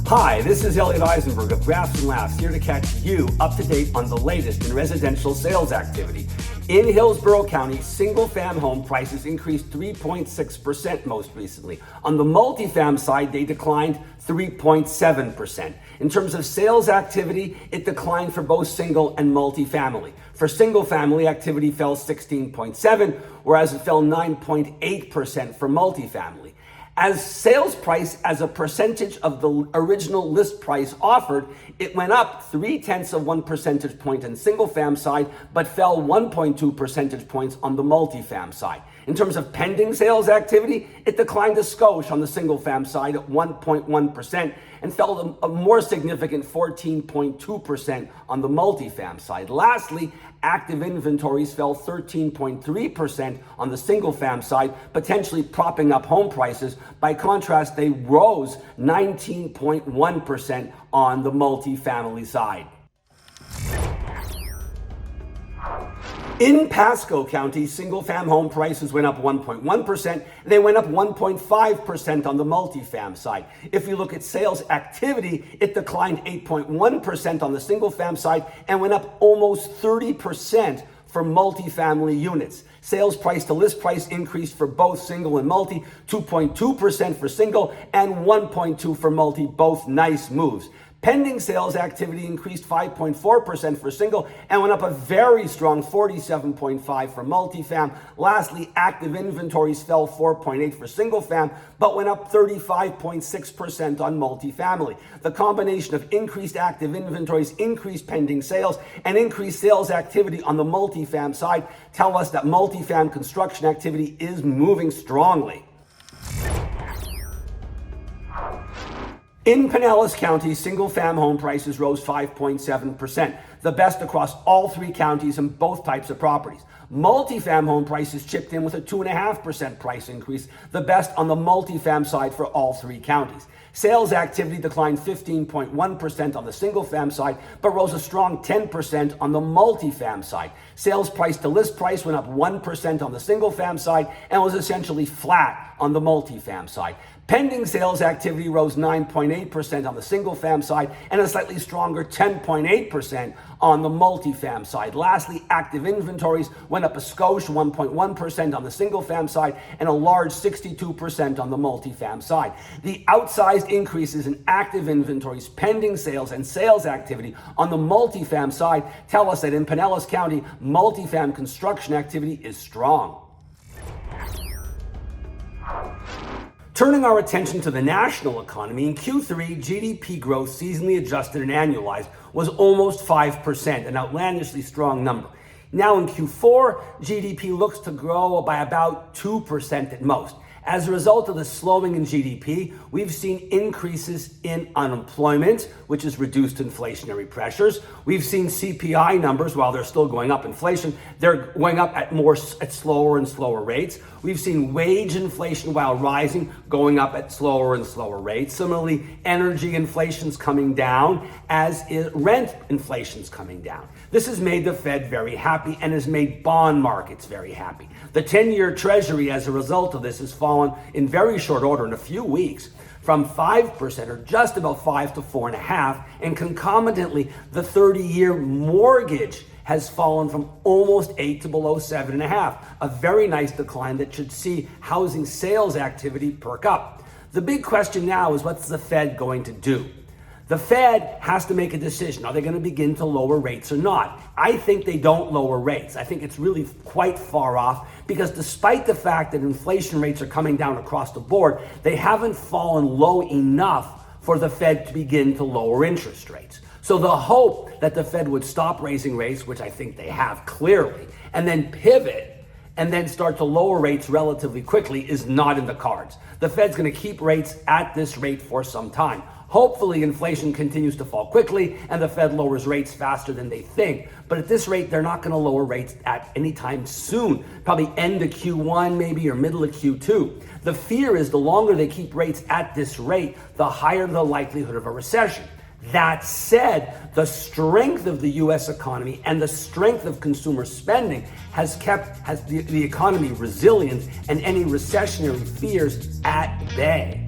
Hi, this is Elliot Eisenberg of Graphs and Laughs, here to catch you up to date on the latest in residential sales activity. In Hillsborough County, single-fam home prices increased 3.6% most recently. On the multifam side, they declined 3.7%. In terms of sales activity, it declined for both single and multifamily. For single family, activity fell 16.7%, whereas it fell 9.8% for multifamily. As sales price as a percentage of the original list price offered, it went up 0.3 percentage point on single fam side, but fell 1.2 percentage points on the multifam side. In terms of pending sales activity, it declined a skosh on the single fam side at 1.1% and fell a more significant 14.2% on the multifam side. Lastly, active inventories fell 13.3% on the single fam side, potentially propping up home prices. By contrast, they rose 19.1% on the multifamily side. In Pasco County, single-fam home prices went up 1.1%. They went up 1.5% on the multifam side. If you look at sales activity, it declined 8.1% on the single-fam side and went up almost 30% for multifamily units. Sales price to list price increased for both single and multi, 2.2% for single and 1.2% for multi, both nice moves. Pending sales activity increased 5.4% for single and went up a very strong 47.5% for multifam. Lastly, active inventories fell 4.8% for single fam, but went up 35.6% on multifamily. The combination of increased active inventories, increased pending sales, and increased sales activity on the multifam side tell us that multifam construction activity is moving strongly. In Pinellas County, single-fam home prices rose 5.7%, the best across all three counties and both types of properties. Multifam home prices chipped in with a 2.5% price increase, the best on the multifam side for all three counties. Sales activity declined 15.1% on the single-fam side, but rose a strong 10% on the multifam side. Sales price to list price went up 1% on the single-fam side and was essentially flat on the multifam side. Pending sales activity rose 9.8% on the single-fam side and a slightly stronger 10.8% on the multifam side. Lastly, active inventories went up a skosh 1.1% on the single-fam side and a large 62% on the multifam side. The outsized increases in active inventories, pending sales, and sales activity on the multifam side tell us that in Pinellas County, multifam construction activity is strong. Turning our attention to the national economy, in Q3, GDP growth seasonally adjusted and annualized was almost 5%, an outlandishly strong number. Now in Q4, GDP looks to grow by about 2% at most. As a result of the slowing in GDP, we've seen increases in unemployment, which has reduced inflationary pressures. We've seen CPI numbers, while they're still going up inflation, they're going up at slower and slower rates. We've seen wage inflation, while rising, going up at slower and slower rates. Similarly, energy inflation's coming down, as is rent inflation's coming down. This has made the Fed very happy and has made bond markets very happy. The 10-year Treasury, as a result of this, has fallen in very short order, in a few weeks, from 5% or just about 5 to 4.5%, and concomitantly, the 30-year mortgage has fallen from almost 8 to below 7.5%. A very nice decline that should see housing sales activity perk up. The big question now is, what's the Fed going to do? The Fed has to make a decision. Are they going to begin to lower rates or not? I think they don't lower rates. I think it's really quite far off, because despite the fact that inflation rates are coming down across the board, they haven't fallen low enough for the Fed to begin to lower interest rates. So the hope that the Fed would stop raising rates, which I think they have clearly, and then pivot and then start to lower rates relatively quickly is not in the cards. The Fed's going to keep rates at this rate for some time. Hopefully, inflation continues to fall quickly and the Fed lowers rates faster than they think. But at this rate, they're not going to lower rates at any time soon, probably end of Q1 maybe, or middle of Q2. The fear is the longer they keep rates at this rate, the higher the likelihood of a recession. That said, the strength of the U.S. economy and the strength of consumer spending has kept the economy resilient and any recessionary fears at bay.